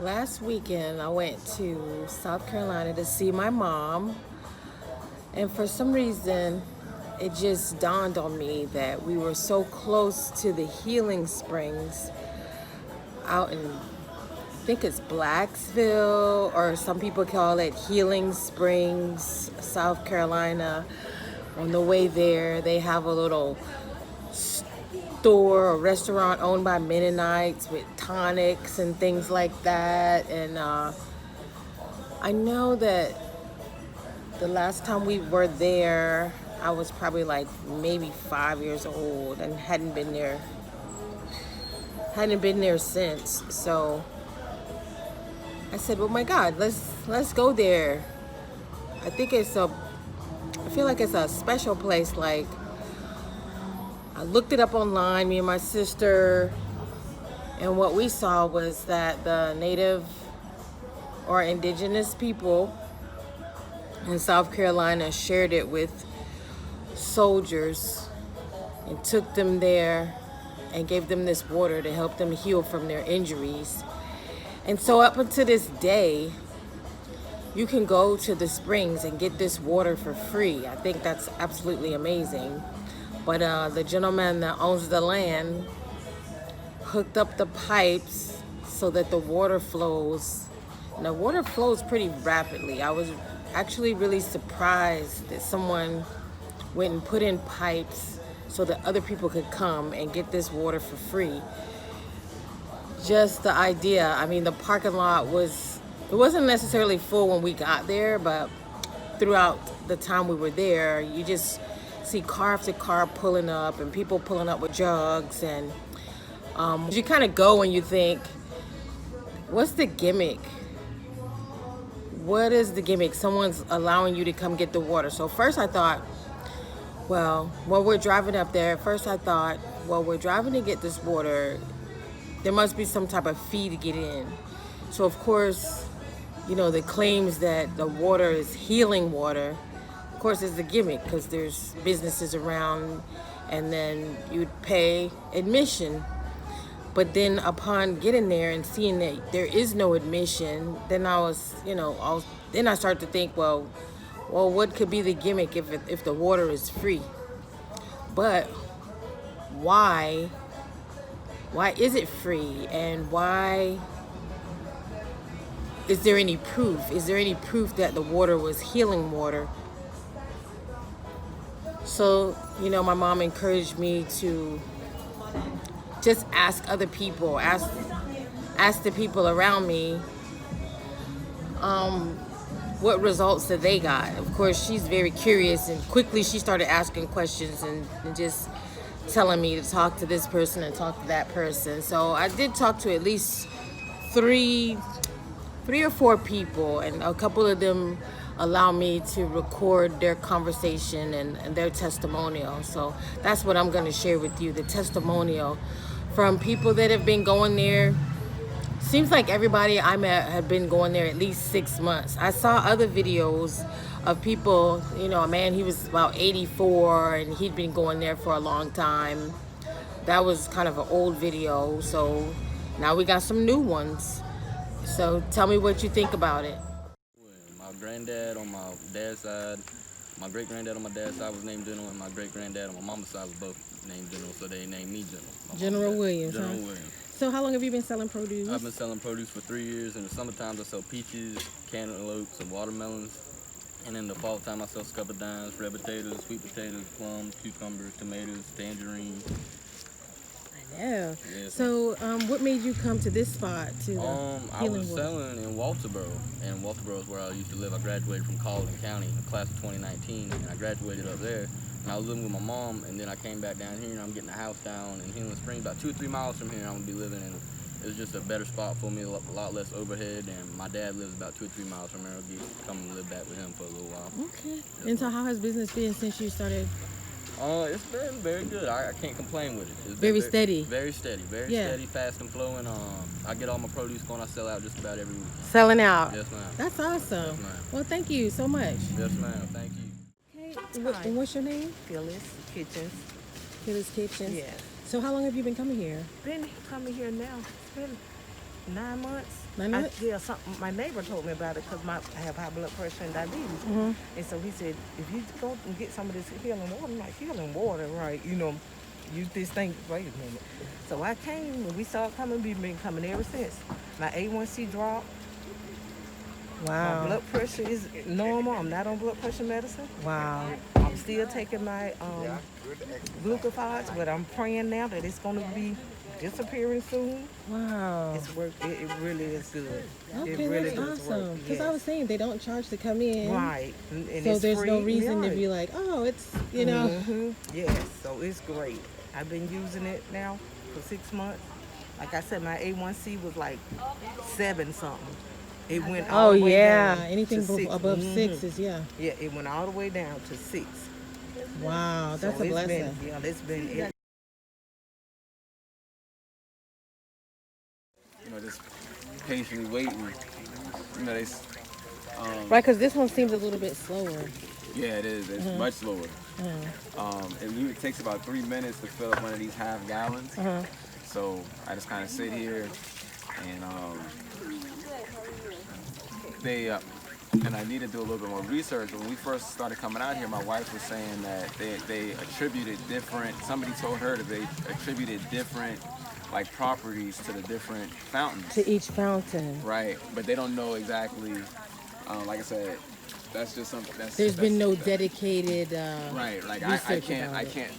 Last weekend, I went to South Carolina to see my mom, and for some reason, it just dawned on me that we were so close to the Healing Springs out in, I think it's Blackville, or some people call it Healing Springs, South Carolina. On the way there, they have a little store or restaurant owned by Mennonites with tonics and things like that. And I know that the last time we were there, I was probably like maybe 5 years old and hadn't been there since. So I said, "Oh my God, let's go there." I feel like it's a special place. Like, I looked it up online, me and my sister, and what we saw was that the native or indigenous people in South Carolina shared it with soldiers and took them there and gave them this water to help them heal from their injuries. And so up until this day, you can go to the springs and get this water for free. I think that's absolutely amazing. But the gentleman that owns the land hooked up the pipes so that the water flows. And the water flows pretty rapidly. I was actually really surprised that someone went and put in pipes so that other people could come and get this water for free. Just the idea. I mean, the parking lot it wasn't necessarily full when we got there, but throughout the time we were there, you just see car after car pulling up and people pulling up with jugs. And you kind of go and you think, what's the gimmick? What is the gimmick? Someone's allowing you to come get the water. So first I thought, well, while we're driving up there, we're driving to get this water, there must be some type of fee to get in. So of course, the claims that the water is healing water, of course, is the gimmick because there's businesses around, and then you'd pay admission. But then upon getting there and seeing that there is no admission, then I started to think, well, what could be the gimmick if the water is free? But why is it free, and why is there any proof? Is there any proof that the water was healing water? So, my mom encouraged me to just ask other people, ask the people around me, what results that they got. Of course, she's very curious, and quickly she started asking questions and just telling me to talk to this person and talk to that person. So I did talk to at least three or four people, and a couple of them allow me to record their conversation and their testimonial. So that's what I'm going to share with you, the testimonial from people that have been going there. Seems like everybody I met had been going there at least 6 months. I saw other videos of people, a man, he was about 84 and he'd been going there for a long time. That was kind of an old video. So now we got some new ones. So tell me what you think about it. My granddad on my dad's side, my great-granddad on my dad's side was named General, and my great-granddad on my mama's side was both named General, so they named me General. General Williams, General Williams. So how long have you been selling produce? I've been selling produce for 3 years. In the summertime, I sell peaches, cantaloupes, and watermelons. And in the fall time, I sell scupper dimes, red potatoes, sweet potatoes, plums, cucumbers, tomatoes, tangerine. Yeah. Yes. So, what made you come to this spot? I was selling in Walterboro, and Walterboro is where I used to live. I graduated from Colleton County in the class of 2019, and I graduated up there. And I was living with my mom, and then I came back down here, and I'm getting a house down in Healing Springs, about 2 or 3 miles from here. I'm gonna be living in. It was just a better spot for me, a lot less overhead, and my dad lives about 2 or 3 miles from here. I'll come and live back with him for a little while. Okay. And so, how has business been since you started? It's been very good. I can't complain with it. It's very steady. Very steady. Very steady, fast and flowing. I get all my produce going. I sell out just about every week. Selling out. Yes, ma'am. That's awesome. Yes, ma'am. Well, thank you so much. Yes, ma'am. Thank you. Okay. And what's your name? Phyllis Kitchens. Phyllis Kitchens. Yeah. So how long have you been coming here? Been coming here now. It's been 9 months. 9 months? Yeah, something. My neighbor told me about it because I have high blood pressure and diabetes. And so he said, if you go and get some of this healing water, I'm like, healing water, right? You know, use this thing. Wait a minute. So I came and we started coming. We've been coming ever since. My A1C dropped. Wow. My blood pressure is normal. I'm not on blood pressure medicine. Wow. I'm still taking my glucophage, but I'm praying now that it's going to be disappearing soon. Wow. It's work. It really is good. Okay, it really that's does awesome. work. Because Yes. I was saying they don't charge to come in. Right. And So it's there's free. no reason to Right. be like, oh, it's, you know. Yes. So it's great. I've been using it now for 6 months. Like I said, my A1C was like 7 something. It went all Oh, the way yeah. down Anything to 6. above 6 is, yeah. Yeah, it went all the way down to 6. Wow, that's So a it's blessing. It's been. You know, just patiently waiting. You know, Right, because this one seems a little bit slower. yeah, it is. It's much slower. It takes about 3 minutes to fill up one of these half gallons. So I just kind of sit here and and I need to do a little bit more research. When we first started coming out here, my wife was saying that they attributed different, somebody told her that they attributed different like properties to the different fountains. To each fountain. Right, but they don't know exactly, like I said, that's just something There's been no dedicated right, like research about it.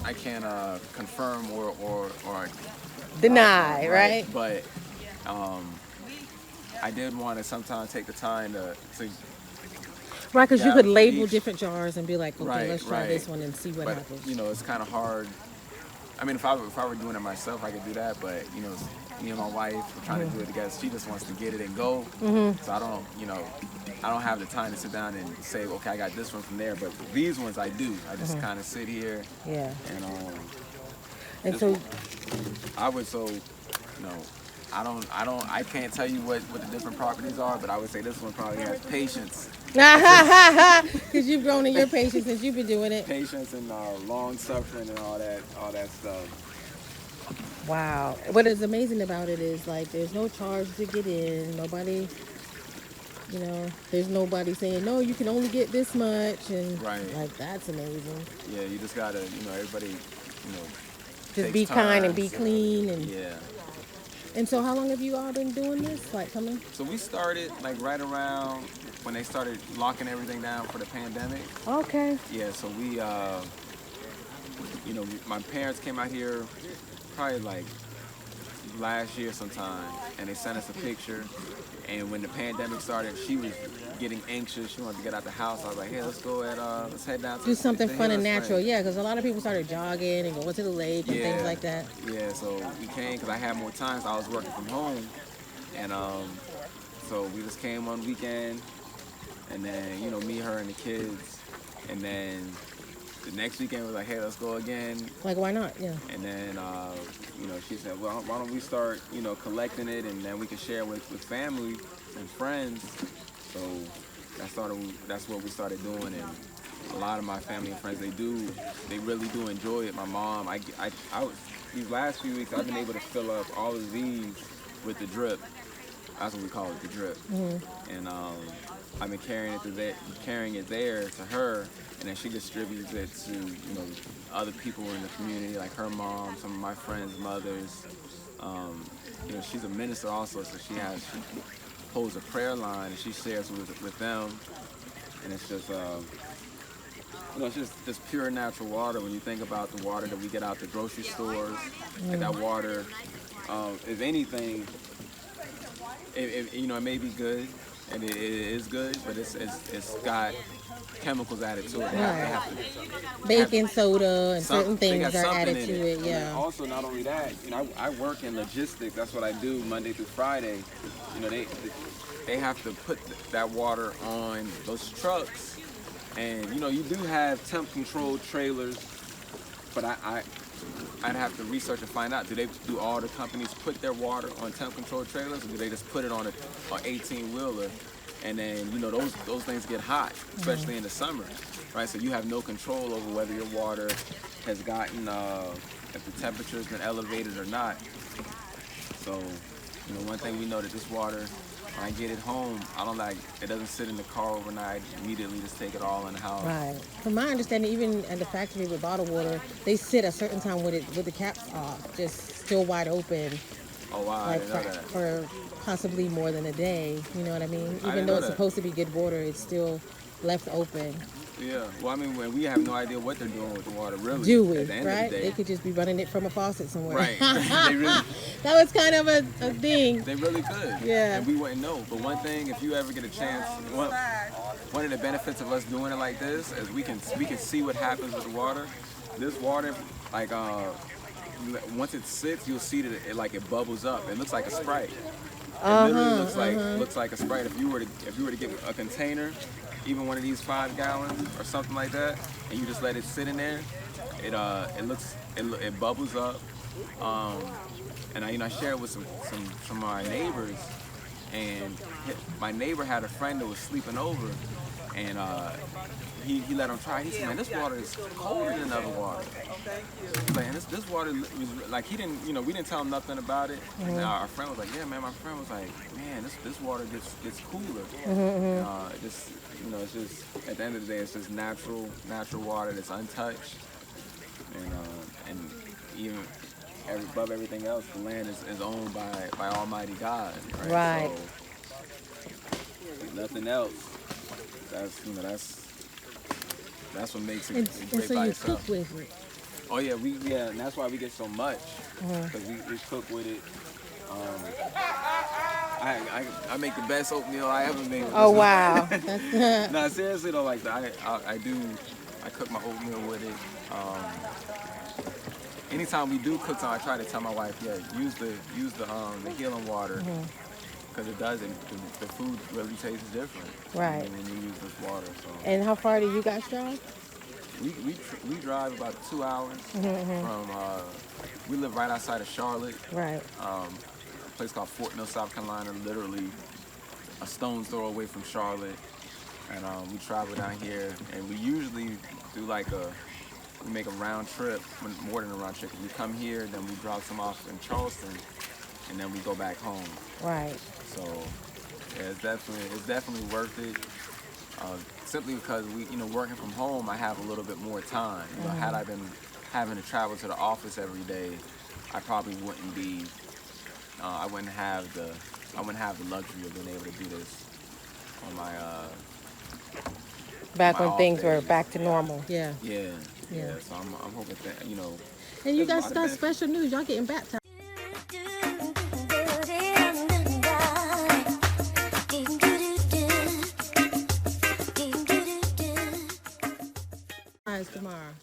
I can't confirm or Deny, right? But I did want to sometimes take the time to Right, because you yeah, could label each- different jars and be like, okay, Right, let's try right. this one and see what but happens. you know, it's kind of hard. I mean, if I were doing it myself, I could do that. But you know, me and my wife are trying to do it together. She just wants to get it and go. So I don't have the time to sit down and say, okay, I got this one from there. But these ones I do. I just kind of sit here Yeah. and And so, I would I can't tell you what the different properties are, but I would say this one probably has patience. because you've grown in your patience since you've been doing it. Patience and long suffering and all that stuff. Wow. What is amazing about it is like there's no charge to get in. Nobody, you know, there's nobody saying, no, you can only get this much. And Right. like, that's amazing. Yeah, you just gotta, everybody, Just takes be kind and be turns. clean. Yeah. And so how long have you all been doing this? Like coming? So we started like right around when they started locking everything down for the pandemic. Okay. Yeah, so we, my parents came out here probably like last year sometime, and they sent us a picture. And when the pandemic started, she was getting anxious. She wanted to get out the house. I was like, hey, let's head down to Do something the fun and Healing natural. Springs. Yeah, because a lot of people started jogging and going to the lake and things like that. Yeah, so we came because I had more time. So I was working from home, and so we just came one weekend, and then me, her, and the kids, and then the next weekend we were like, hey, let's go again. Like, why not? Yeah. And then she said, well, why don't we start collecting it, and then we can share with family and friends. So that's what we started doing, and a lot of my family and friends, they really do enjoy it. My mom, these last few weeks I've been able to fill up all of these with the drip. That's what we call it, the drip. And I've been carrying it there to her, and then she distributes it to other people in the community, like her mom, some of my friends' mothers. She's a minister also, so she holds a prayer line, and she shares with them. And it's just it's just pure natural water. When you think about the water that we get out the grocery stores, and that water, if anything, it may be good, and it is good, but it's got chemicals added to it. They have to, Baking soda and certain they got things are something added in to it. And Yeah. then also, not only that, I work in logistics. That's what I do Monday through Friday. They have to put that water on those trucks, and you do have temp controlled trailers, but I'd have to research and find out, do all the companies put their water on temp controlled trailers, or do they just put it on an 18-wheeler? And then, those things get hot, especially in the summer, right? So you have no control over whether your water has gotten, if the temperature has been elevated or not. So You know, one thing we know that this water, when I get it home, it doesn't sit in the car overnight. Immediately just take it all in the house. Right. From my understanding, even at the factory with bottled water, they sit a certain time with the caps off, just still wide open. Oh wow, Like I didn't know that. for possibly more than a day. You know what I mean? I Even didn't though know it's that. supposed to be good water, it's still left open. Yeah. Well, I mean, when we have no idea what they're doing with the water, really. Do we? At the end Right? of the day. They could just be running it from a faucet somewhere. Right. They really, That was kind of a thing. they really could. Yeah. And we wouldn't know. But one thing, if you ever get a chance, one of the benefits of us doing it like this is we can see what happens with the water. This water, like once it sits, you'll see that it bubbles up. It looks like a Sprite. It literally looks like a Sprite. If you were to get a container, even one of these 5 gallons or something like that, and you just let it sit in there, it bubbles up. And I shared with some of my neighbors, and my neighbor had a friend that was sleeping over, and he let him try. He said, "Man, this water is colder than other water." He's like, and this water was like, he didn't, we didn't tell him nothing about it. And our friend was like, "Yeah, man." My friend was like, "Man, this water gets cooler." It's just at the end of the day, it's just natural water that's untouched, and even above everything else, the land is owned by Almighty God. Right. So nothing else. That's what makes it And great so by you itself. cook with it. Oh yeah, and that's why we get so much, because we cook with it. I make the best oatmeal I ever made. Oh wow. No, seriously though, like I cook my oatmeal with it. Anytime we do cook something, I try to tell my wife, use the healing water, because it does, the food really tastes different. Right. When you use this water. So. And how far do you guys drive? We drive about 2 hours from. We live right outside of Charlotte. Right. A place called Fort Mill, South Carolina, literally a stone's throw away from Charlotte. And we travel down here, and we usually do we make a round trip, more than a round trip. We come here, then we drop some off in Charleston, and then we go back home. Right. So yeah, it's definitely worth it. Simply because working from home, I have a little bit more time. Had I been having to travel to the office every day, I probably wouldn't be. I wouldn't have the luxury of being able to do this on my. Back my when things were days. back to normal. Yeah. Yeah. So I'm hoping that And you there's guys a lot of got benefits. special news. Y'all getting baptized. Tomorrow.